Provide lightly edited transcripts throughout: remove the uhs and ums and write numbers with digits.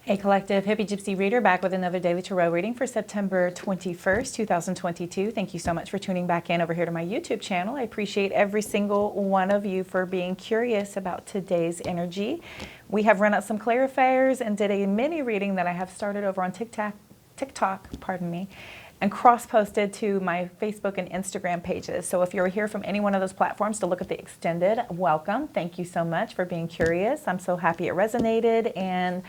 Hey Collective, Hippygypsyreader back with another daily tarot reading for September 21st, 2022. Thank you so much for tuning back in over here to my YouTube channel. I appreciate every single one of you for being curious about today's energy. We have run out some clarifiers and did a mini reading that I have started over on TikTok, and cross-posted to my Facebook and Instagram pages. So if you're here from any one of those platforms to look at the extended, welcome. Thank you so much for being curious. I'm so happy it resonated, and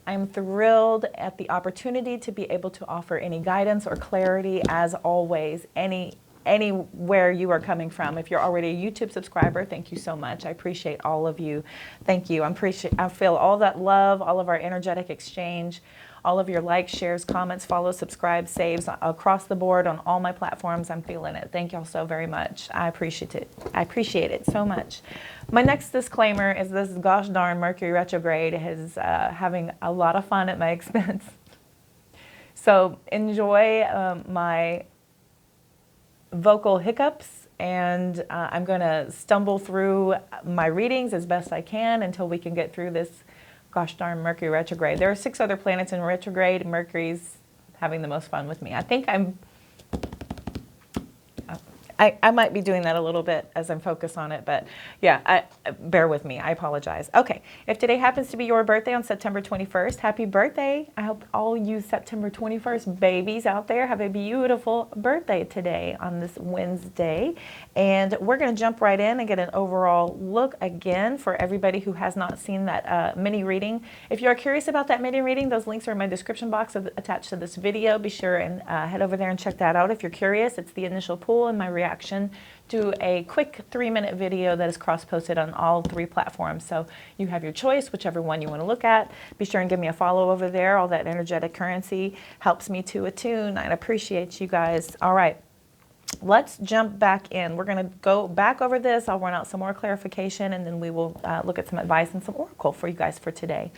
I'm thrilled at the opportunity to be able to offer any guidance or clarity, as always, anywhere you are coming from. If you're already a YouTube subscriber, thank you so much. I appreciate all of you. Thank you. I feel all that love, all of our energetic exchange, all of your likes, shares, comments, follows, subscribe, saves across the board on all my platforms. I'm feeling it. Thank y'all so very much. I appreciate it. I appreciate it so much. My next disclaimer is this gosh darn Mercury retrograde is having a lot of fun at my expense. So enjoy my vocal hiccups, and I'm going to stumble through my readings as best I can until we can get through this gosh darn Mercury retrograde. There are 6 other planets in retrograde. Mercury's having the most fun with me. I think I might be doing that a little bit as I'm focused on it, but yeah, bear with me. I apologize. Okay, if today happens to be your birthday on September 21st, happy birthday. I hope all you September 21st babies out there have a beautiful birthday today on this Wednesday. And we're going to jump right in and get an overall look again for everybody who has not seen that mini reading. If you are curious about that mini reading, those links are in my description box attached to this video. Be sure and head over there and check that out if you're curious. It's the initial pool and my reaction to a quick 3-minute video that is cross-posted on all 3 platforms. So you have your choice, whichever one you want to look at. Be sure and give me a follow over there. All that energetic currency helps me to attune. I appreciate you guys. All right, let's jump back in. We're going to go back over this. I'll run out some more clarification, and then we will look at some advice and some oracle for you guys for today.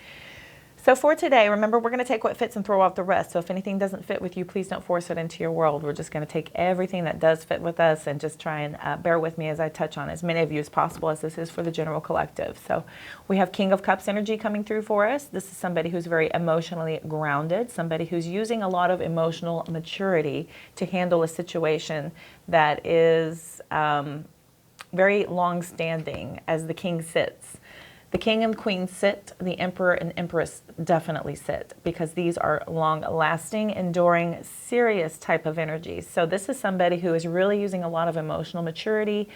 So for today, remember, we're going to take what fits and throw out the rest. So if anything doesn't fit with you, please don't force it into your world. We're just going to take everything that does fit with us and just try and bear with me as I touch on as many of you as possible, as this is for the general collective. So we have King of Cups energy coming through for us. This is somebody who's very emotionally grounded, somebody who's using a lot of emotional maturity to handle a situation that is very long-standing as the king sits. The king and queen sit, the emperor and empress definitely sit, because these are long-lasting, enduring, serious type of energies. So this is somebody who is really using a lot of emotional maturity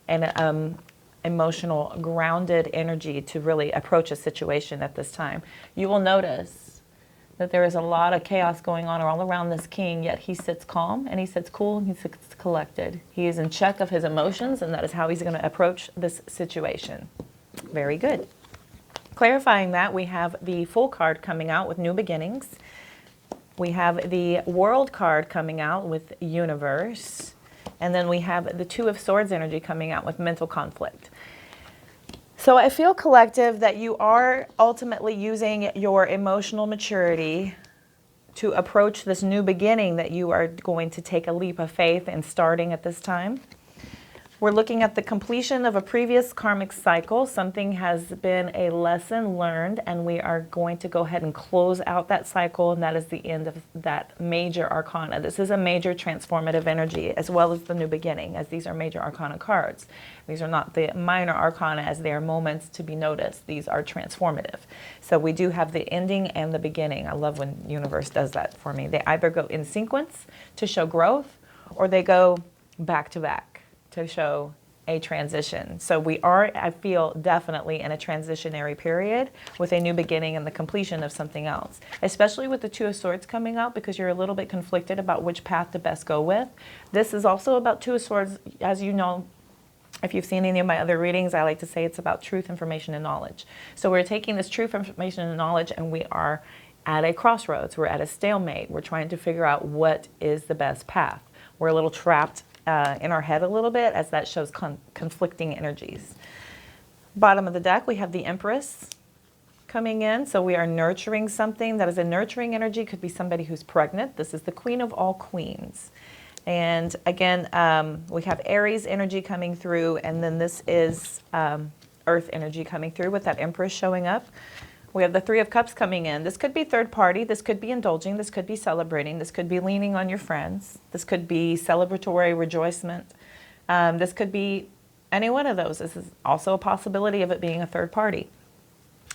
and emotional grounded energy to really approach a situation at this time. You will notice that there is a lot of chaos going on all around this king, yet he sits calm and he sits cool and he sits collected. He is in check of his emotions, and that is how he's going to approach this situation. Very good. Clarifying that, we have the Fool card coming out with new beginnings. We have the World card coming out with Universe. And then we have the Two of Swords energy coming out with mental conflict. So I feel, collective, that you are ultimately using your emotional maturity to approach this new beginning that you are going to take a leap of faith in starting at this time. We're looking at the completion of a previous karmic cycle. Something has been a lesson learned, and we are going to go ahead and close out that cycle, and that is the end of that major arcana. This is a major transformative energy, as well as the new beginning, as these are major arcana cards. These are not the minor arcana, as they are moments to be noticed. These are transformative. So we do have the ending and the beginning. I love when Universe does that for me. They either go in sequence to show growth, or they go back to back to show a transition. So we are, I feel, definitely in a transitionary period with a new beginning and the completion of something else, especially with the Two of Swords coming out, because you're a little bit conflicted about which path to best go with. This is also about Two of Swords. As you know, if you've seen any of my other readings, I like to say it's about truth, information, and knowledge. So we're taking this truth, information, and knowledge, and we are at a crossroads. We're at a stalemate. We're trying to figure out what is the best path. We're a little trapped in our head a little bit, as that shows conflicting energies. Bottom of the deck, we have the Empress coming in. So we are nurturing something. That is a nurturing energy. Could be somebody who's pregnant. This is the Queen of all queens. And again, we have Aries energy coming through, and then this is Earth energy coming through with that Empress showing up. We have the Three of Cups coming in. This could be third party. This could be indulging. This could be celebrating. This could be leaning on your friends. This could be celebratory rejoicement. This could be any one of those. This is also a possibility of it being a third party.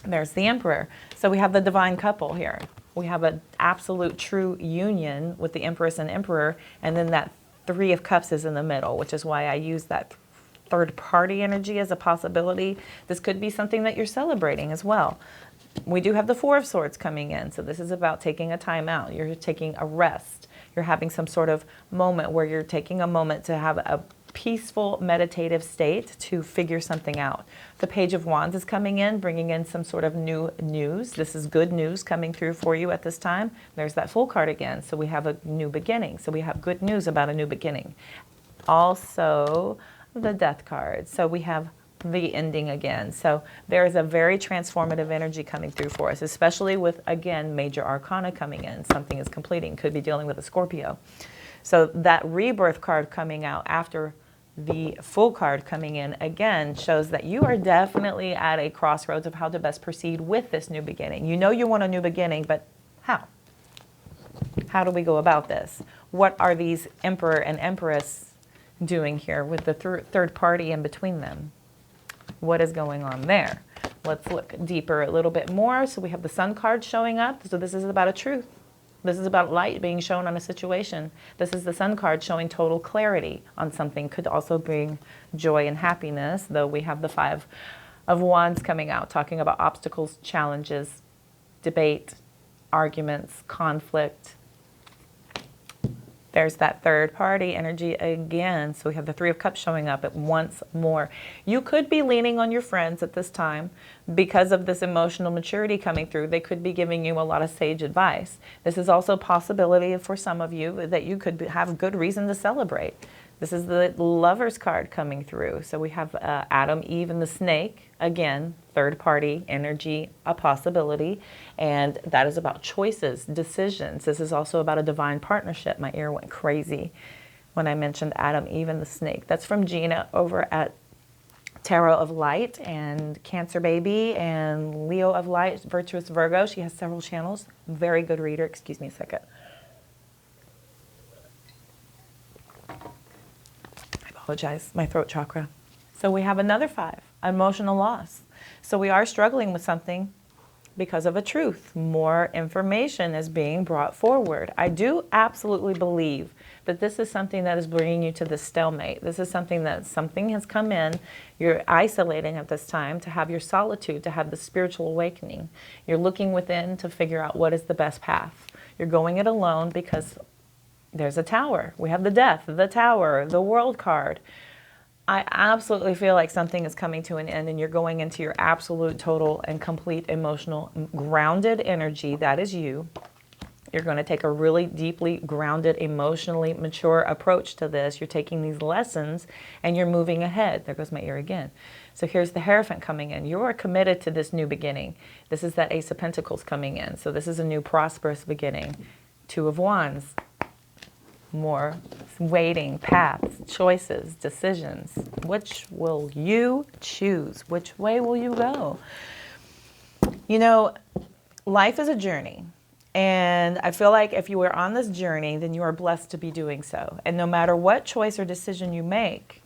There's the Emperor. So we have the divine couple here. We have an absolute true union with the Empress and Emperor, and then that Three of Cups is in the middle, which is why I use that third party energy as a possibility. This could be something that you're celebrating as well. We do have the Four of Swords coming in, so this is about taking a time out. You're taking a rest. You're having some sort of moment where you're taking a moment to have a peaceful meditative state to figure something out. The Page of Wands is coming in, bringing in some sort of new news. This is good news coming through for you at this time. There's that Fool card again, so we have a new beginning. So we have good news about a new beginning. Also, the Death card. So we have the ending again. So there is a very transformative energy coming through for us, especially with, again, major arcana coming in. Something is completing. Could be dealing with a Scorpio. So that Rebirth card coming out after the Fool card coming in, again, shows that you are definitely at a crossroads of how to best proceed with this new beginning. You know you want a new beginning, but how? How do we go about this? What are these Emperor and Empress doing here with the third party in between them? What is going on there? Let's look deeper a little bit more. So we have the Sun card showing up. So this is about a truth. This is about light being shown on a situation. This is the Sun card showing total clarity on something. Could also bring joy and happiness, though we have the Five of Wands coming out, talking about obstacles, challenges, debate, arguments, conflict. There's that third party energy again. So we have the Three of Cups showing up at once more. You could be leaning on your friends at this time because of this emotional maturity coming through. They could be giving you a lot of sage advice. This is also a possibility for some of you that you could have good reason to celebrate. This is the Lovers card coming through. So we have Adam, Eve, and the snake. Again, third party energy, a possibility. And that is about choices, decisions. This is also about a divine partnership. My ear went crazy when I mentioned Adam, Eve, and the snake. That's from Gina over at Tarot of Light and Cancer Baby and Leo of Light, Virtuous Virgo. She has several channels. Very good reader. Excuse me a second. Apologize, my throat chakra. So we have another 5, emotional loss. So we are struggling with something because of a truth. More information is being brought forward. I do absolutely believe that this is something that is bringing you to the stalemate. This is something has come in. You're isolating at this time to have your solitude, to have the spiritual awakening. You're looking within to figure out what is the best path. You're going it alone because there's a Tower. We have the Death, the Tower, the World card. I absolutely feel like something is coming to an end and you're going into your absolute, total, and complete emotional, grounded energy. That is you. You're going to take a really deeply grounded, emotionally mature approach to this. You're taking these lessons and you're moving ahead. There goes my ear again. So here's the Hierophant coming in. You are committed to this new beginning. This is that Ace of Pentacles coming in. So this is a new prosperous beginning. Two of Wands. More waiting, paths, choices, decisions. Which will you choose? Which way will you go? You know, life is a journey. And I feel like if you are on this journey, then you are blessed to be doing so. And no matter what choice or decision you make,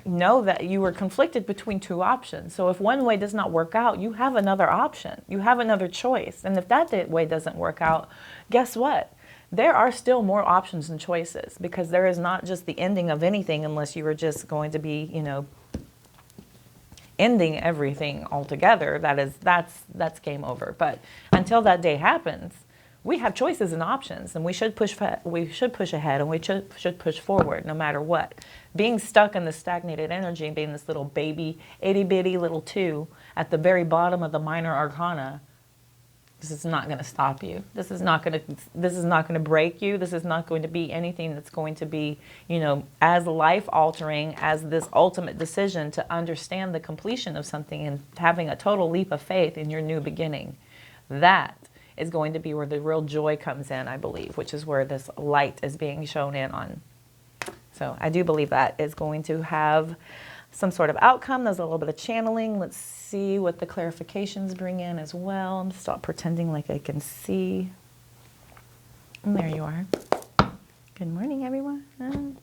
know that you are conflicted between two options. So if one way does not work out, you have another option. You have another choice. And if that way doesn't work out, guess what? There are still more options and choices, because there is not just the ending of anything unless you are just going to be, you know, ending everything altogether. That's game over. But until that day happens, we have choices and options, and we should push ahead, and we should push forward no matter what. Being stuck in the stagnated energy and being this little baby, itty bitty little 2 at the very bottom of the minor arcana, this is not going to stop you. This is not going to break you. This is not going to be anything that's going to be, you know, as life altering as this ultimate decision to understand the completion of something and having a total leap of faith in your new beginning. That is going to be where the real joy comes in, I believe, which is where this light is being shown in on. So I do believe that is going to have some sort of outcome. There's a little bit of channeling. Let's see what the clarifications bring in as well. I'm stop pretending like I can see. And there you are. Good morning, everyone.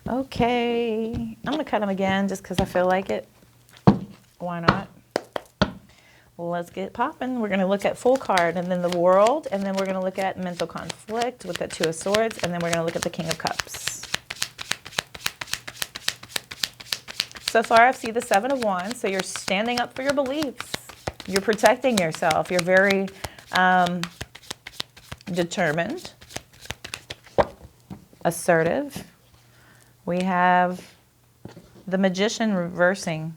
Okay, I'm gonna cut them again just because I feel like it. Why not? Well, let's get popping. We're gonna look at full card and then the world, and then we're gonna look at mental conflict with the Two of Swords, and then we're gonna look at the King of Cups. So far, I see the Seven of Wands. So you're standing up for your beliefs. You're protecting yourself. You're very determined, assertive. We have the Magician reversing.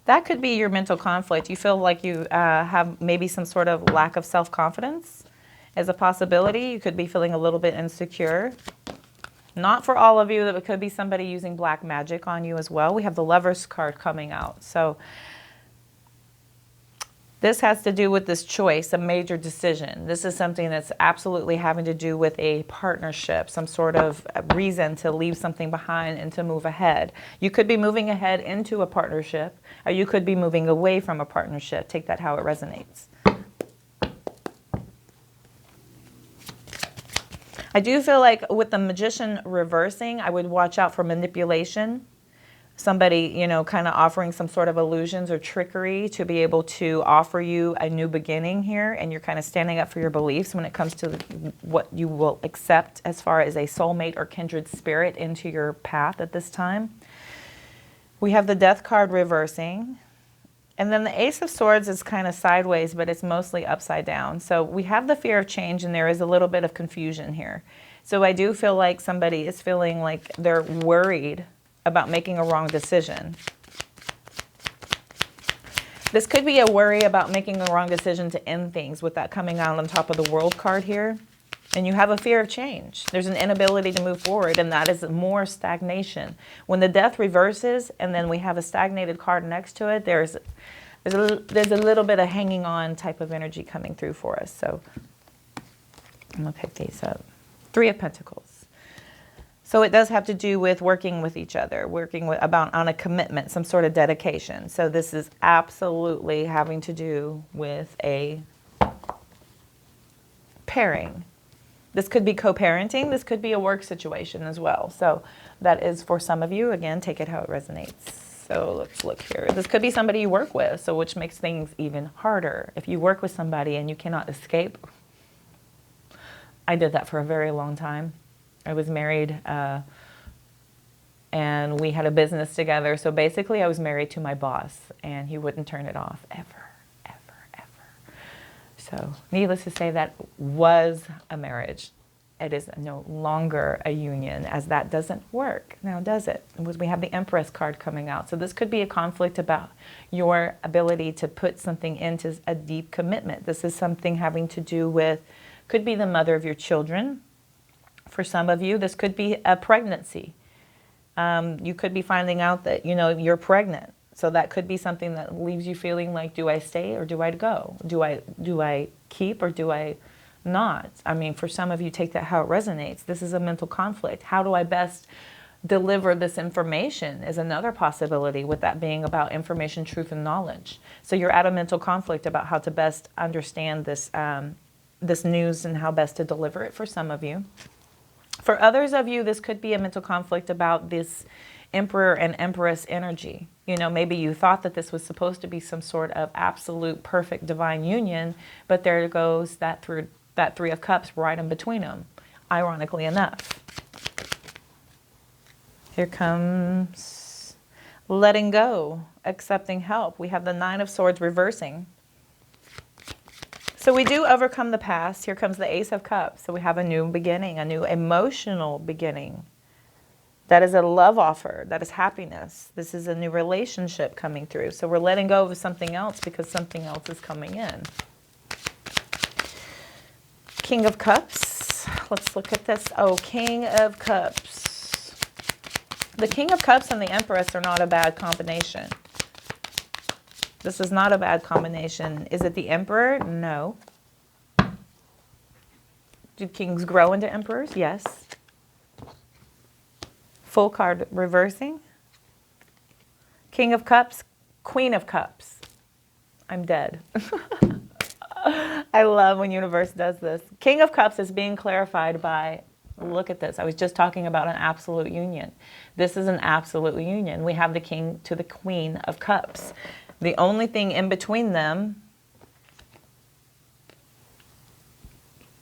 That could be your mental conflict. You feel like you have maybe some sort of lack of self-confidence as a possibility. You could be feeling a little bit insecure. Not for all of you, that it could be somebody using black magic on you as well. We have the Lovers card coming out. So this has to do with this choice, a major decision. This is something that's absolutely having to do with a partnership, some sort of reason to leave something behind and to move ahead. You could be moving ahead into a partnership, or you could be moving away from a partnership. Take that how it resonates. I do feel like with the Magician reversing, I would watch out for manipulation. Somebody, you know, kind of offering some sort of illusions or trickery to be able to offer you a new beginning here. And you're kind of standing up for your beliefs when it comes to what you will accept as far as a soulmate or kindred spirit into your path at this time. We have the Death card reversing. And then the Ace of Swords is kind of sideways, but it's mostly upside down. So we have the fear of change, and there is a little bit of confusion here. So I do feel like somebody is feeling like they're worried about making a wrong decision. This could be a worry about making a wrong decision to end things with that coming out on top of the World card here. And you have a fear of change. There's an inability to move forward, and that is more stagnation. When the Death reverses and then we have a stagnated card next to it, there's a little bit of hanging on type of energy coming through for us. So I'm going to pick these up. Three of Pentacles. So it does have to do with working with each other, working with, on a commitment, some sort of dedication. So this is absolutely having to do with a pairing. This could be co-parenting. This could be a work situation as well. So that is for some of you. Again, take it how it resonates. So let's look here. This could be somebody you work with, so which makes things even harder. If you work with somebody and you cannot escape. I did that for a very long time. I was married and we had a business together. So basically I was married to my boss and he wouldn't turn it off ever. So needless to say, that was a marriage. It is no longer a union, as that doesn't work. Now, does it? We have the Empress card coming out. So this could be a conflict about your ability to put something into a deep commitment. This is something having to do with, could be the mother of your children. For some of you, this could be a pregnancy. You could be finding out that, you know, you're pregnant. So that could be something that leaves you feeling like, do I stay or do I go? Do I keep or do I not? I mean, for some of you, take that how it resonates. This is a mental conflict. How do I best deliver this information is another possibility, with that being about information, truth, and knowledge. So you're at a mental conflict about how to best understand this, this news and how best to deliver it for some of you. For others of you, this could be a mental conflict about this Emperor and Empress energy. You know, maybe you thought that this was supposed to be some sort of absolute perfect divine union, but there goes that Three of Cups right in between them, ironically enough. Here comes letting go, accepting help. We have the Nine of Swords reversing. So we do overcome the past. Here comes the Ace of Cups. So we have a new beginning, a new emotional beginning. That is a love offer. That is happiness. This is a new relationship coming through. So we're letting go of something else because something else is coming in. King of Cups. Let's look at this. Oh, King of Cups. The King of Cups and the Empress are not a bad combination. This is not a bad combination. Is it the Emperor? No. Do kings grow into emperors? Yes. Full card reversing. King of Cups, Queen of Cups. I'm dead. I love when universe does this. King of Cups is being clarified by, look at this. I was just talking about an absolute union. This is an absolute union. We have the King to the Queen of Cups. The only thing in between them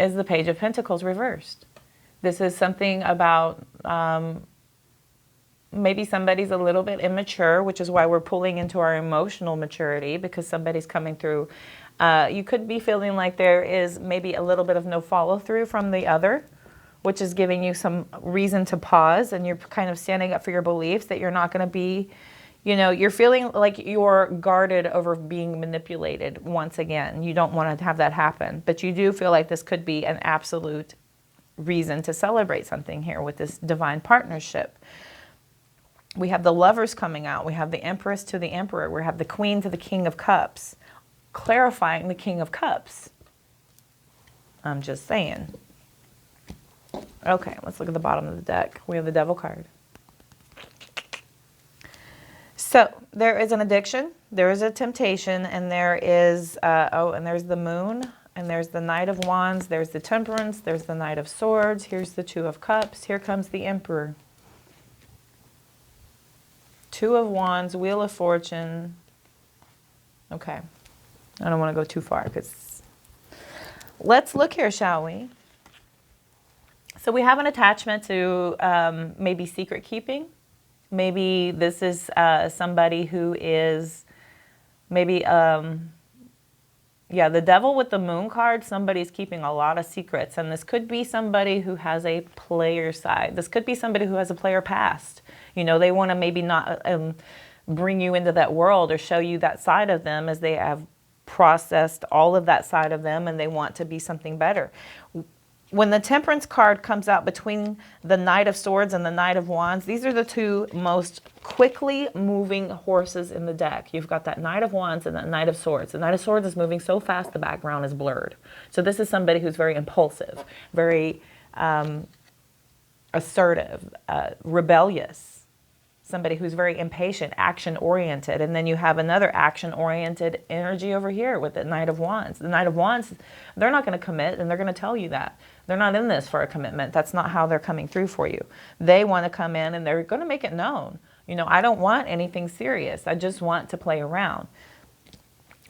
is the Page of Pentacles reversed. This is something about maybe somebody's a little bit immature, which is why we're pulling into our emotional maturity, because somebody's coming through. You could be feeling like there is maybe a little bit of no follow through from the other, which is giving you some reason to pause, and you're kind of standing up for your beliefs that you're not going to be, you know, you're feeling like you're guarded over being manipulated once again. You don't want to have that happen, but you do feel like this could be an absolute reason to celebrate something here with this divine partnership. We have the Lovers coming out. We have the Empress to the Emperor. We have the Queen to the King of Cups, clarifying the King of Cups. I'm just saying. Okay, let's look at the bottom of the deck. We have the Devil card. So there is an addiction, there is a temptation, and there is, and there's the Moon, and there's the Knight of Wands, there's the Temperance, there's the Knight of Swords, here's the Two of Cups, here comes the Emperor. Two of Wands, Wheel of Fortune. Okay, I don't want to go too far, because let's look here, shall we? So we have an attachment to maybe secret keeping. Maybe this is somebody who is maybe, yeah, the Devil with the Moon card, somebody's keeping a lot of secrets. And this could be somebody who has a player side. This could be somebody who has a player past. You know, they want to maybe not bring you into that world or show you that side of them, as they have processed all of that side of them and they want to be something better. When the Temperance card comes out between the Knight of Swords and the Knight of Wands, these are the two most quickly moving horses in the deck. You've got that Knight of Wands and that Knight of Swords. The Knight of Swords is moving so fast the background is blurred. So this is somebody who's very impulsive, very assertive, rebellious. Somebody who's very impatient, action-oriented. And then you have another action-oriented energy over here with the Knight of Wands. The Knight of Wands, they're not going to commit, and they're going to tell you that. They're not in this for a commitment. That's not how they're coming through for you. They want to come in, and they're going to make it known. You know, I don't want anything serious. I just want to play around.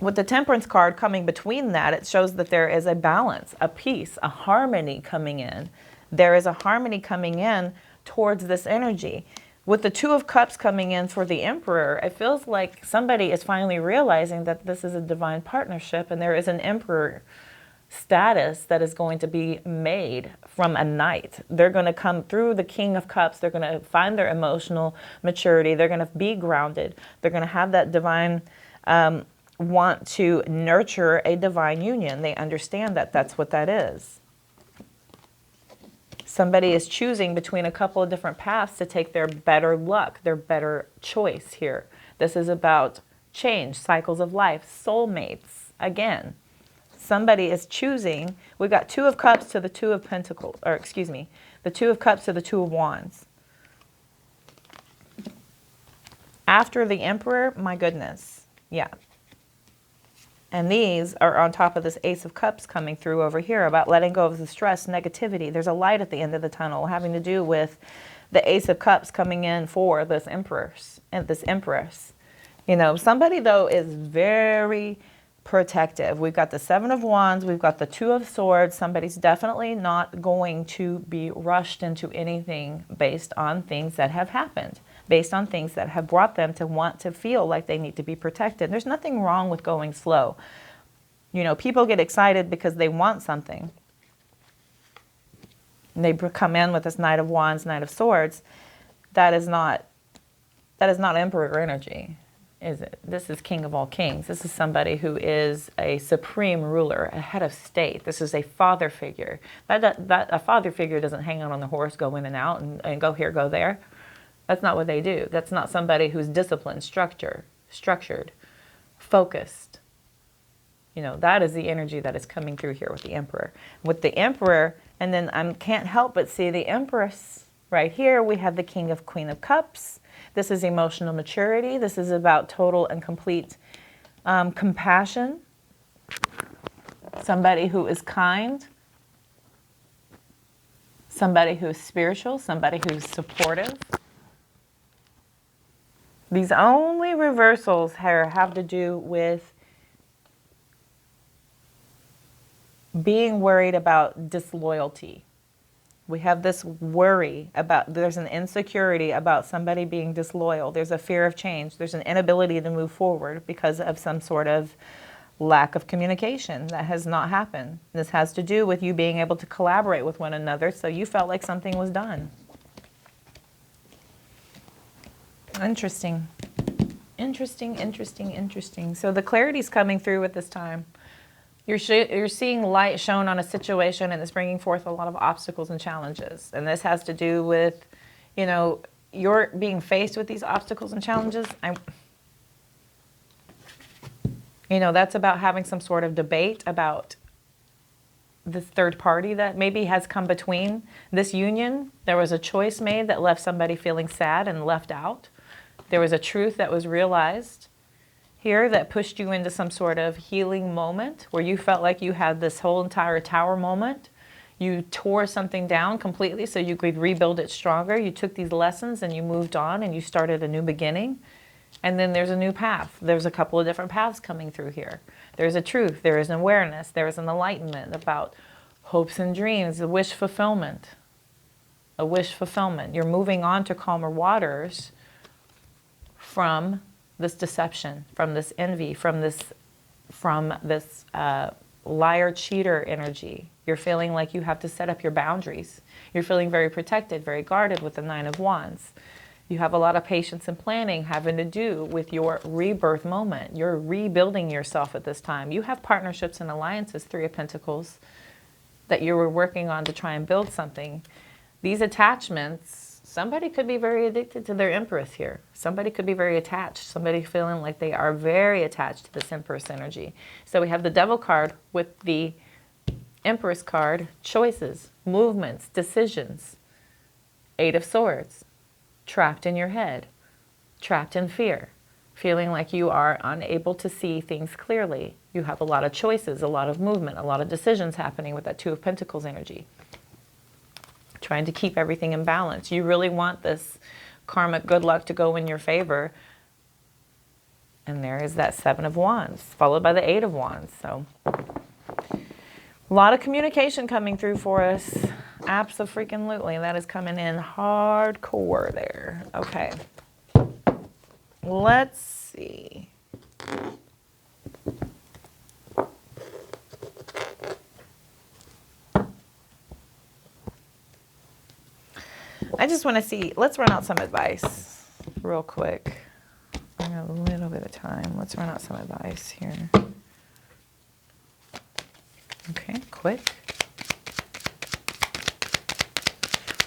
With the Temperance card coming between that, it shows that there is a balance, a peace, a harmony coming in. There is a harmony coming in towards this energy. With the Two of Cups coming in for the Emperor, it feels like somebody is finally realizing that this is a divine partnership, and there is an Emperor status that is going to be made from a knight. They're going to come through the King of Cups. They're going to find their emotional maturity. They're going to be grounded. They're going to have that divine want to nurture a divine union. They understand that that's what that is. Somebody is choosing between a couple of different paths to take their better luck, their better choice here. This is about change, cycles of life, soulmates. Again, somebody is choosing. We've got Two of Cups to the Two of Pentacles, or excuse me, the Two of Cups to the Two of Wands. After the Emperor, my goodness, yeah. And these are on top of this Ace of Cups coming through over here about letting go of the stress, negativity. There's a light at the end of the tunnel having to do with the Ace of Cups coming in for this Empress and this Empress. You know, somebody though is very protective. We've got the Seven of Wands. We've got the Two of Swords. Somebody's definitely not going to be rushed into anything based on things that have happened, based on things that have brought them to want to feel like they need to be protected. There's nothing wrong with going slow. You know, people get excited because they want something. And they come in with this Knight of Wands, Knight of Swords. That is not Emperor energy, is it? This is King of all kings. This is somebody who is a supreme ruler, a head of state. This is a father figure. A father figure doesn't hang out on the horse, go in and out, and go here, go there. That's not what they do. That's not somebody who's disciplined, structured, focused. You know, that is the energy that is coming through here with the Emperor. With the Emperor, and then I can't help but see the Empress. Right here, we have the King of Queen of Cups. This is emotional maturity. This is about total and complete compassion. Somebody who is kind. Somebody who is spiritual. Somebody who's supportive. These only reversals here have to do with being worried about disloyalty. We have this worry about, there's an insecurity about somebody being disloyal. There's a fear of change. There's an inability to move forward because of some sort of lack of communication that has not happened. This has to do with you being able to collaborate with one another, so you felt like something was done. Interesting. Interesting, interesting, interesting. So the clarity's coming through at this time. You're seeing light shown on a situation, and it's bringing forth a lot of obstacles and challenges. And this has to do with, you know, you're being faced with these obstacles and challenges. You know, that's about having some sort of debate about this third party that maybe has come between this union. There was a choice made that left somebody feeling sad and left out. There was a truth that was realized here that pushed you into some sort of healing moment where you felt like you had this whole entire tower moment. You tore something down completely so you could rebuild it stronger. You took these lessons and you moved on and you started a new beginning. And then there's a new path. There's a couple of different paths coming through here. There's a truth. There is an awareness. There is an enlightenment about hopes and dreams, a wish fulfillment. A wish fulfillment. You're moving on to calmer waters from this deception, from this envy, from this liar, cheater energy. You're feeling like you have to set up your boundaries. You're feeling very protected, very guarded with the Nine of Wands. You have a lot of patience and planning having to do with your rebirth moment. You're rebuilding yourself at this time. You have partnerships and alliances, Three of Pentacles, that you were working on to try and build something. These attachments, somebody could be very addicted to their Empress here. Somebody could be very attached. Somebody feeling like they are very attached to this Empress energy. So we have the Devil card with the Empress card, choices, movements, decisions. Eight of Swords, trapped in your head, trapped in fear, feeling like you are unable to see things clearly. You have a lot of choices, a lot of movement, a lot of decisions happening with that Two of Pentacles energy. Trying to keep everything in balance. You really want this karmic good luck to go in your favor. And there is that Seven of Wands, followed by the Eight of Wands. So a lot of communication coming through for us. Abso-freaking-lutely. That is coming in hardcore there. Okay. Let's see. I just want to see, let's run out some advice real quick. I got a little bit of time. Let's run out some advice here. Okay, quick.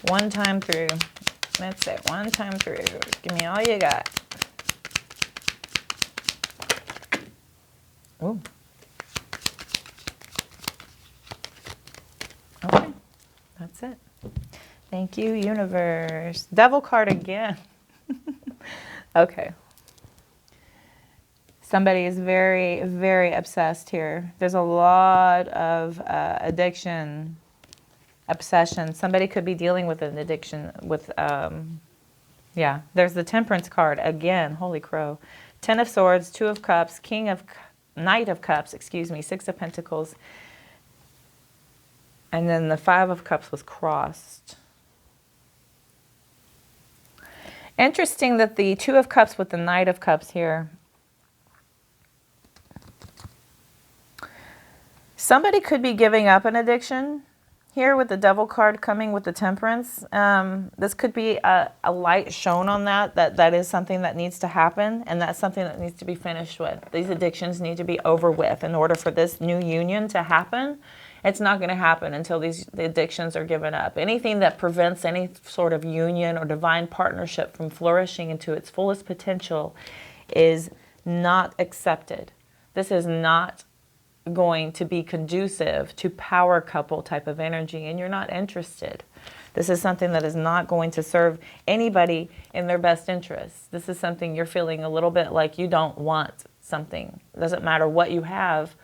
One time through. That's it. One time through. Give me all you got. Ooh. Okay. That's it. Thank you, universe. Devil card again. Okay. Somebody is very, very obsessed here. There's a lot of addiction, obsession. Somebody could be dealing with an addiction with, yeah. There's the Temperance card again. Holy crow. Ten of Swords, Two of Cups, Knight of Cups, excuse me, Six of Pentacles. And then the Five of Cups was crossed. Interesting that the Two of Cups with the Knight of Cups here. Somebody could be giving up an addiction here with the Devil card coming with the Temperance. This could be a light shown on that is something that needs to happen, and that's something that needs to be finished with. These addictions need to be over with in order for this new union to happen. It's not going to happen until the addictions are given up. Anything that prevents any sort of union or divine partnership from flourishing into its fullest potential is not accepted. This is not going to be conducive to power couple type of energy, and you're not interested. This is something that is not going to serve anybody in their best interests. This is something you're feeling a little bit like you don't want something. It doesn't matter what you have,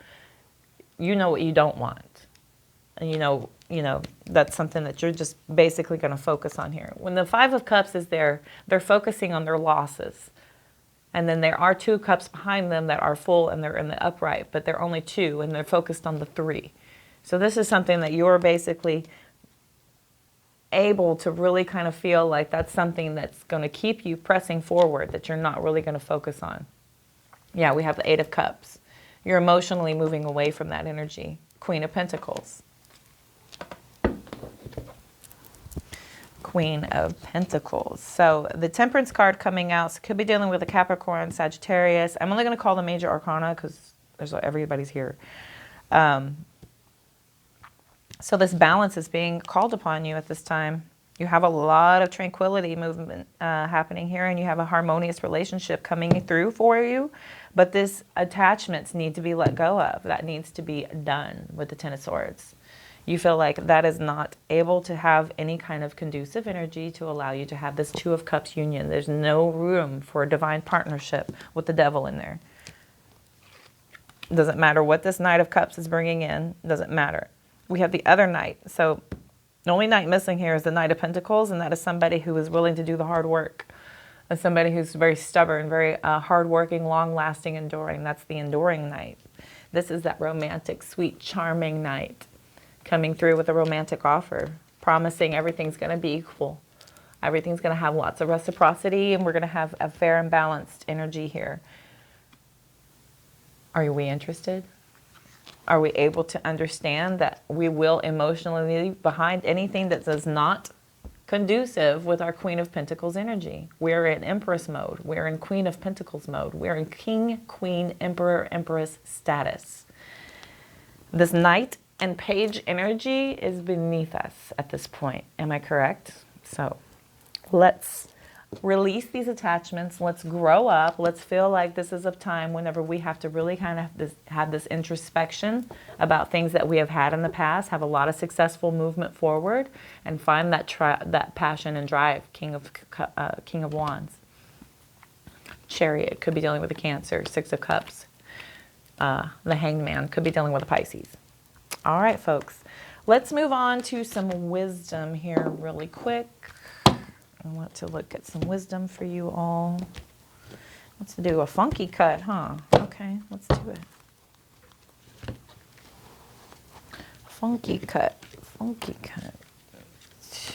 you know what you don't want. And you know, that's something that you're just basically going to focus on here. When the Five of Cups is there, they're focusing on their losses. And then there are 2 cups behind them that are full and they're in the upright, but they're only 2 and they're focused on the 3. So this is something that you're basically able to really kind of feel like that's something that's going to keep you pressing forward, that you're not really going to focus on. Yeah, we have the 8 of Cups. You're emotionally moving away from that energy. Queen of Pentacles. Queen of Pentacles. So the Temperance card coming out, so could be dealing with a Capricorn, Sagittarius. I'm only going to call the major arcana because everybody's here. So this balance is being called upon you at this time. You have a lot of tranquility movement happening here, and you have a harmonious relationship coming through for you. But this attachments need to be let go of. That needs to be done with the Ten of Swords. You feel like that is not able to have any kind of conducive energy to allow you to have this 2 of Cups union. There's no room for a divine partnership with the devil in there. Doesn't matter what this Knight of Cups is bringing in. Doesn't matter. We have the other Knight. So the only Knight missing here is the Knight of Pentacles, and that is somebody who is willing to do the hard work. That's somebody who's very stubborn, very hardworking, long-lasting, enduring. That's the enduring Knight. This is that romantic, sweet, charming Knight coming through with a romantic offer, promising everything's going to be equal. Everything's going to have lots of reciprocity, and we're going to have a fair and balanced energy here. Are we interested? Are we able to understand that we will emotionally leave behind anything that is not conducive with our Queen of Pentacles energy? We're in Empress mode. We're in Queen of Pentacles mode. We're in King, Queen, Emperor, Empress status. This Knight and Page energy is beneath us at this point. Am I correct? So let's release these attachments. Let's grow up. Let's feel like this is a time whenever we have to really kind of have this introspection about things that we have had in the past, have a lot of successful movement forward, and find that passion and drive. King of Wands. Chariot could be dealing with a Cancer. 6 of Cups. The Hanged Man could be dealing with a Pisces. All right, folks. Let's move on to some wisdom here really quick. I want to look at some wisdom for you all. Let's do a funky cut, huh? Okay, let's do it. Funky cut. Funky cut.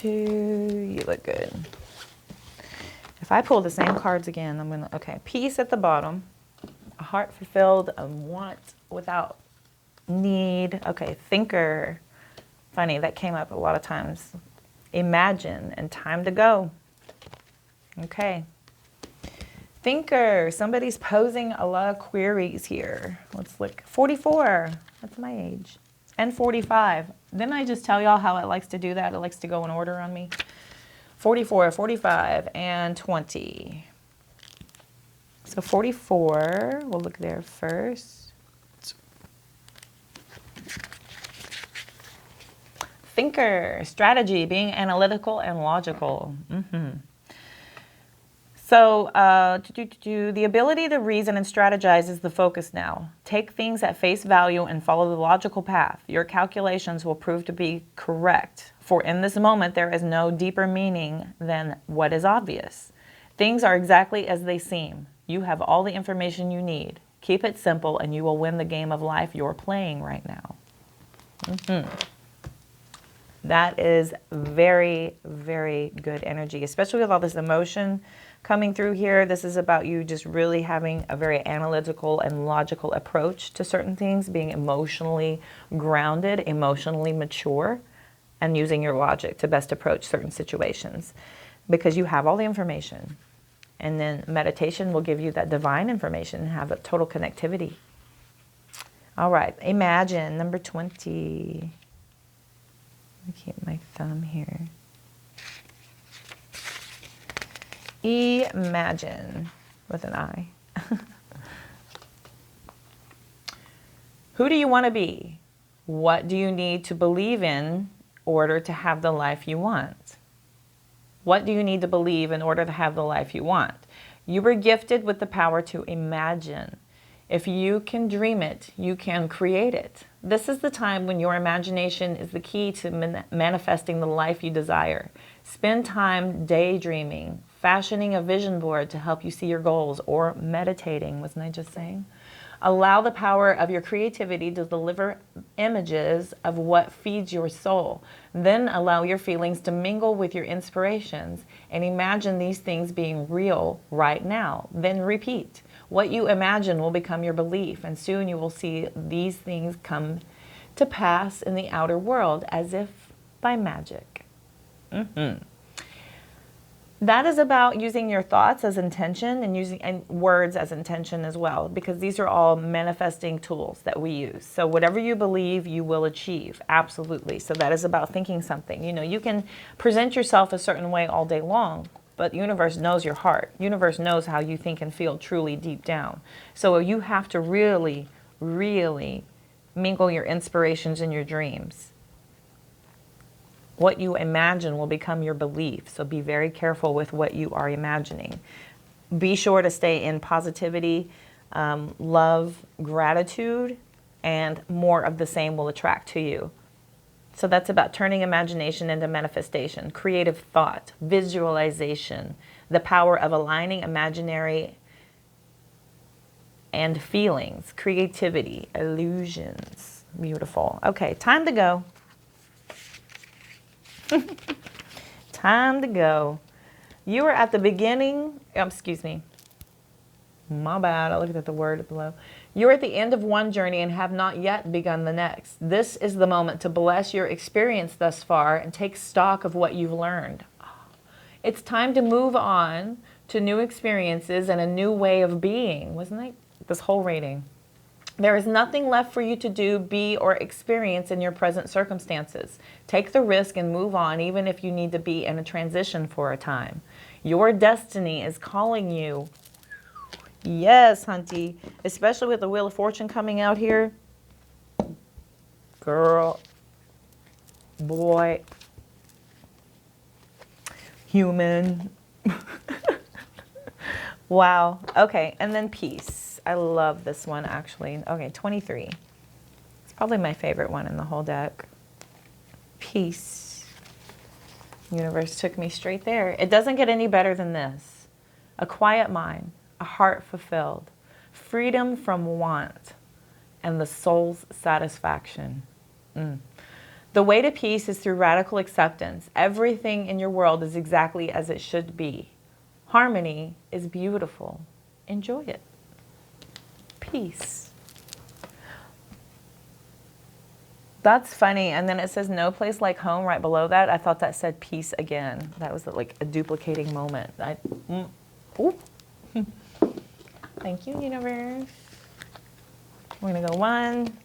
You look good. If I pull the same cards again, I'm going to... Okay, peace at the bottom. A heart fulfilled, a want without need. Okay, thinker. Funny, that came up a lot of times. Imagine and time to go. Okay. Thinker. Somebody's posing a lot of queries here. Let's look. 44. That's my age. And 45. Didn't I just tell y'all how it likes to do that? It likes to go in order on me. 44, 45, and 20. So 44, we'll look there first. Thinker, strategy, being analytical and logical. So the ability to reason and strategize is the focus now. Take things at face value and follow the logical path. Your calculations will prove to be correct. For in this moment, there is no deeper meaning than what is obvious. Things are exactly as they seem. You have all the information you need. Keep it simple and you will win the game of life you're playing right now. That is very, very good energy, especially with all this emotion coming through here. This is about you just really having a very analytical and logical approach to certain things, being emotionally grounded, emotionally mature, and using your logic to best approach certain situations because you have all the information. And then meditation will give you that divine information and have a total connectivity. All right, imagine, number 20. Let me keep my thumb here. Imagine, with an I. Who do you want to be? What do you need to believe in order to have the life you want? What do you need to believe in order to have the life you want? You were gifted with the power to imagine. If you can dream it, you can create it. This is the time when your imagination is the key to manifesting the life you desire. Spend time daydreaming, fashioning a vision board to help you see your goals, or meditating, wasn't I just saying? Allow the power of your creativity to deliver images of what feeds your soul. Then allow your feelings to mingle with your inspirations and imagine these things being real right now. Then repeat. What you imagine will become your belief, and soon you will see these things come to pass in the outer world as if by magic. That is about using your thoughts as intention and using words as intention as well, because these are all manifesting tools that we use. So whatever you believe, you will achieve. Absolutely. So that is about thinking something. You know, you can present yourself a certain way all day long, but the universe knows your heart. Universe knows how you think and feel truly deep down. So you have to really, really mingle your inspirations and your dreams. What you imagine will become your belief. So be very careful with what you are imagining. Be sure to stay in positivity, love, gratitude, and more of the same will attract to you. So that's about turning imagination into manifestation, creative thought, visualization, the power of aligning imaginary and feelings, creativity, illusions. Beautiful. Okay, time to go. Time to go. You are at the beginning, excuse me. My bad, I looked at the word below. You're at the end of one journey and have not yet begun the next. This is the moment to bless your experience thus far and take stock of what you've learned. It's time to move on to new experiences and a new way of being. Wasn't that this whole reading? There is nothing left for you to do, be, or experience in your present circumstances. Take the risk and move on, even if you need to be in a transition for a time. Your destiny is calling you. Yes, Hunty. Especially with the Wheel of Fortune coming out here. Girl. Boy. Human. Wow. Okay, and then peace. I love this one, actually. Okay, 23. It's probably my favorite one in the whole deck. Peace. Universe took me straight there. It doesn't get any better than this. A quiet mind, a heart fulfilled, freedom from want, and the soul's satisfaction. The way to peace is through radical acceptance. Everything in your world is exactly as it should be. Harmony is beautiful. Enjoy it. Peace. That's funny. And then it says no place like home right below that. I thought that said peace again. That was like a duplicating moment. Thank you, universe. We're going to go 1,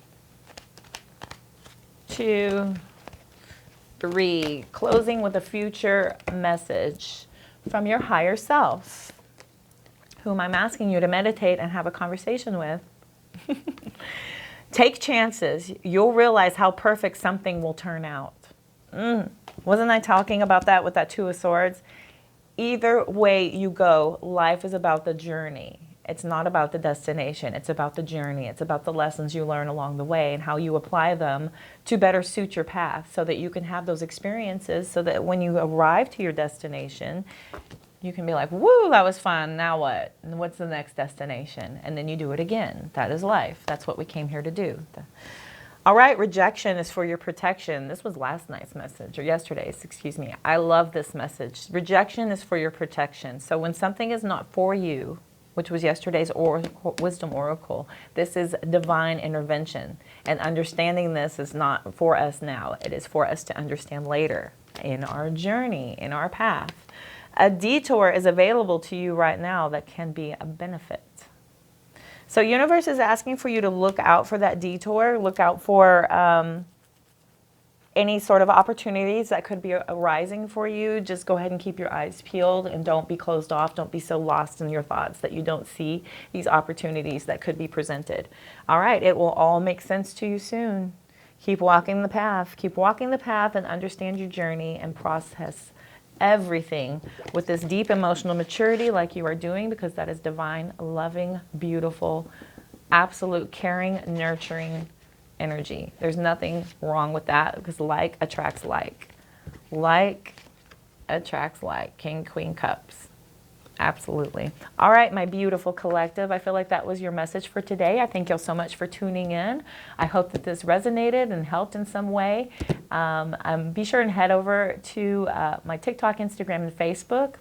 2, 3. Closing with a future message from your higher self, whom I'm asking you to meditate and have a conversation with. Take chances. You'll realize how perfect something will turn out. Wasn't I talking about that with that Two of Swords? Either way you go, life is about the journey. It's not about the destination. It's about the journey. It's about the lessons you learn along the way and how you apply them to better suit your path so that you can have those experiences so that when you arrive to your destination, you can be like, woo, that was fun. Now what? And what's the next destination? And then you do it again. That is life. That's what we came here to do. All right, rejection is for your protection. This was last night's message, or yesterday's, excuse me. I love this message. Rejection is for your protection. So when something is not for you, which was yesterday's wisdom oracle, this is divine intervention. And understanding this is not for us now. It is for us to understand later in our journey, in our path. A detour is available to you right now that can be a benefit. So universe is asking for you to look out for that detour, look out for any sort of opportunities that could be arising for you. Just go ahead and keep your eyes peeled and don't be closed off. Don't be so lost in your thoughts that you don't see these opportunities that could be presented. All right, it will all make sense to you soon. Keep walking the path. Keep walking the path and understand your journey and process everything with this deep emotional maturity like you are doing, because that is divine, loving, beautiful, absolute caring, nurturing energy. There's nothing wrong with that, because like attracts like. Like attracts like. King, Queen, Cups. Absolutely. All right, my beautiful collective. I feel like that was your message for today. I thank you so much for tuning in. I hope that this resonated and helped in some way. Be sure and head over to my TikTok, Instagram, and Facebook.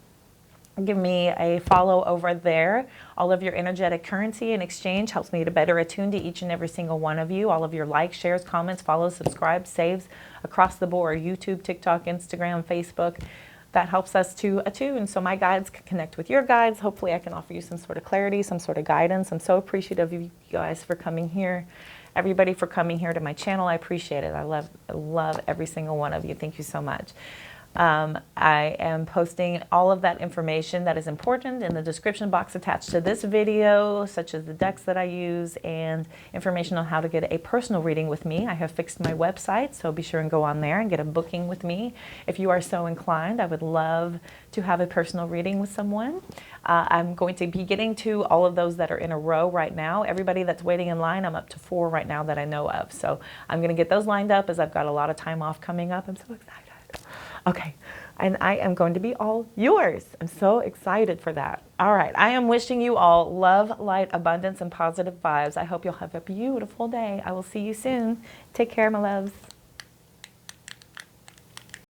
Give me a follow over there. All of your energetic currency and exchange helps me to better attune to each and every single one of you. All of your likes, shares, comments, follows, subscribes, saves across the board. YouTube, TikTok, Instagram, Facebook. That helps us to attune so my guides can connect with your guides. Hopefully I can offer you some sort of clarity, some sort of guidance. I'm so appreciative of you guys for coming here. Everybody for coming here to my channel. I appreciate it. I love every single one of you. Thank you so much. I am posting all of that information that is important in the description box attached to this video, such as the decks that I use and information on how to get a personal reading with me. I have fixed my website, so be sure and go on there and get a booking with me. If you are so inclined, I would love to have a personal reading with someone. I'm going to be getting to all of those that are in a row right now. Everybody that's waiting in line, I'm up to 4 right now that I know of. So I'm going to get those lined up as I've got a lot of time off coming up. I'm so excited. Okay, and I am going to be all yours. I'm so excited for that. All right, I am wishing you all love, light, abundance, and positive vibes. I hope you'll have a beautiful day. I will see you soon. Take care, my loves.